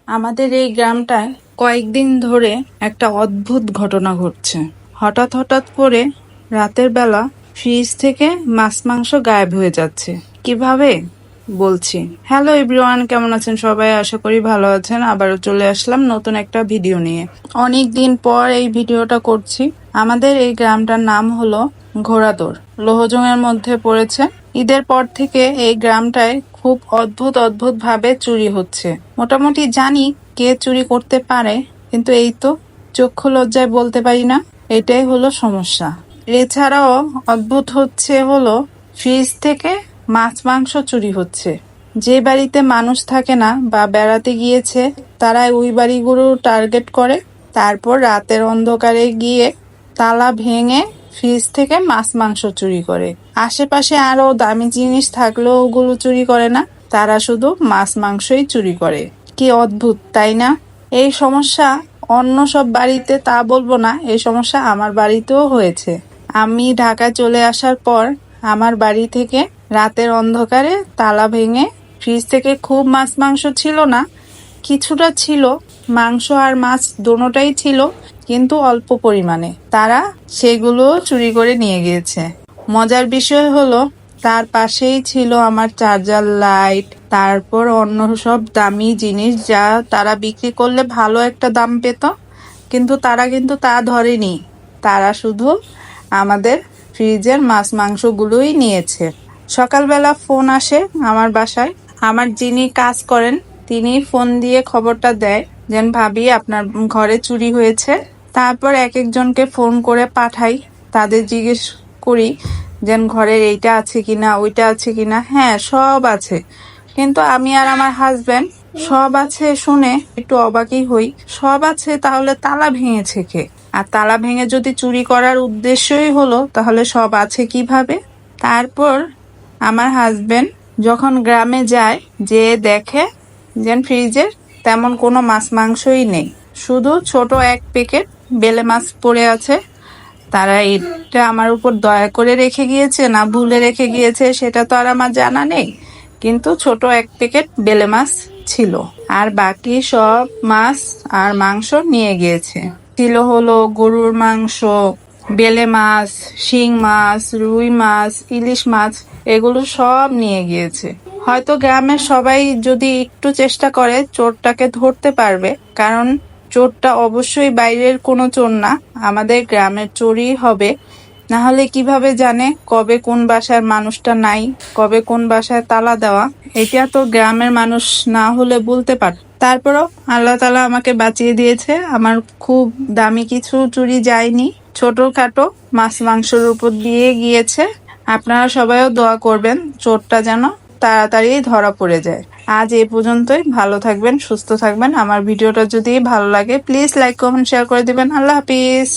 আমাদের এই গ্রামটায় কয়েকদিন ধরে একটা অদ্ভুত ঘটনা ঘটছে। হঠাৎ হঠাৎ করে রাতের বেলা ফ্রিজ থেকে মাছ মাংস গায়েব হয়ে যাচ্ছে। কিভাবে বলছি। হ্যালো এভরিওয়ান, কেমন আছেন সবাই? আশা করি ভালো আছেন। আবারও চলে আসলাম নতুন একটা ভিডিও নিয়ে। অনেক দিন পর এই ভিডিওটা করছি। আমাদের এই গ্রামটার নাম হলো ঘোড়াদৌড়, লোহজংয়ের মধ্যে পড়েছে। ঈদের পর থেকে এই গ্রামটায় খুব অদ্ভুত ভাবে চুরি হচ্ছে। মোটামুটি জানি কে চুরি করতে পারে, কিন্তু এই তো চক্ষু লজ্জায় বলতে পারি না। এটাই হলো সমস্যা। এছাড়াও অদ্ভুত হচ্ছে হলো ফ্রিজ থেকে মাছ মাংস চুরি হচ্ছে। যে বাড়িতে মানুষ থাকে না বা বেড়াতে গিয়েছে, তারা ওই বাড়িগুলো টার্গেট করে, তারপর রাতের অন্ধকারে গিয়ে তালা ভেঙে ফ্রিজ থেকে মাছ মাংস চুরি করে। আশেপাশে আরো দামি জিনিস থাকলেও ওগুলো চুরি করে না, তারা শুধু মাছ মাংসই চুরি করে। কি অদ্ভুত, তাই না? এই সমস্যা অন্য সব বাড়িতে তা বলবো না, এই সমস্যা আমার বাড়িতেও হয়েছে। আমি ঢাকায় চলে আসার পর আমার বাড়ি থেকে রাতের অন্ধকারে তালা ভেঙে ফ্রিজ থেকে খুব মাছ মাংস ছিল না, কিছুটা ছিল, মাংস আর মাছ দোনোটাই ছিল, কিন্তু অল্প পরিমাণে। তারা সেগুলো চুরি করে নিয়ে গিয়েছে। মজার বিষয় হলো তার পাশেই ছিল আমার চার্জার লাইট, তারপর অন্য সব দামি জিনিস যা তারা বিক্রি করলে ভালো একটা দাম পেত, কিন্তু তারা তা ধরেনি। তারা শুধু আমাদের ফ্রিজের মাছ মাংসগুলোই নিয়েছে। সকালবেলা ফোন আসে আমার বাসায়। আমার যিনি কাজ করেন তিনি ফোন দিয়ে খবরটা দেয় যে ভাবি আপনার ঘরে চুরি হয়েছে। তারপর এক একজনকে ফোন করে পাঠাই, তাদের জিজ্ঞেস করি যে ঘরের এইটা আছে কিনা, ওইটা আছে কিনা। হ্যাঁ, সব আছে। কিন্তু আমি আর আমার হাজবেন্ড সব আছে শুনে একটু অবাকই হই। সব আছে, তাহলে তালা ভেঙেছে কে? আর তালা ভেঙে যদি চুরি করার উদ্দেশ্যই হলো, তাহলে সব আছে কিভাবে? তারপর আমার হাজবেন্ড যখন গ্রামে যায়, যে দেখে যে ফ্রিজের তেমন কোনো মাছ মাংসই নেই, শুধু ছোট এক প্যাকেট বেলে মাছ পড়ে আছে। তারা এটা আমার উপর দয়া করে রেখে গিয়েছে না ভুলে রেখে গিয়েছে সেটা তো আর আমার জানা নেই, কিন্তু ছোট এক প্যাকেট বেলে মাছ ছিল, আর বাকি সব মাছ আর মাংস নিয়ে গিয়েছে। ছিল হলো গরুর মাংস, বেলে মাছ, শিং মাছ, রুই মাছ, ইলিশ মাছ, এগুলো সব নিয়ে গিয়েছে। হয়তো গ্রামের সবাই যদি একটু চেষ্টা করে চোরটাকে ধরতে পারবে, কারণ চোরটা অবশ্যই বাইরের কোনো চোর না, আমাদের গ্রামের চোরই হবে। না হলে কিভাবে জানে কবে কোন বাসার মানুষটা নাই, কবে কোন বাসায় তালা দেওয়া? এটা তো গ্রামের মানুষ না হলে বলতে পার। তারপরও আল্লাহ তাআলা আমাকে বাঁচিয়ে দিয়েছে। আমার খুব দামি কিছু চুরি যায়নি, ছোটখাটো মাছ মাংসের উপর দিয়ে গিয়েছে। আপনারা সবাইও দোয়া করবেন চোরটা যেন তাড়াতাড়ি ধরা পড়ে যায়। আজ এই পর্যন্তই। ভালো থাকবেন, সুস্থ থাকবেন। আমার ভিডিওটা যদি ভালো লাগে প্লিজ লাইক, কমেন্ট, শেয়ার করে দিবেন। আল্লাহ হাফিজ।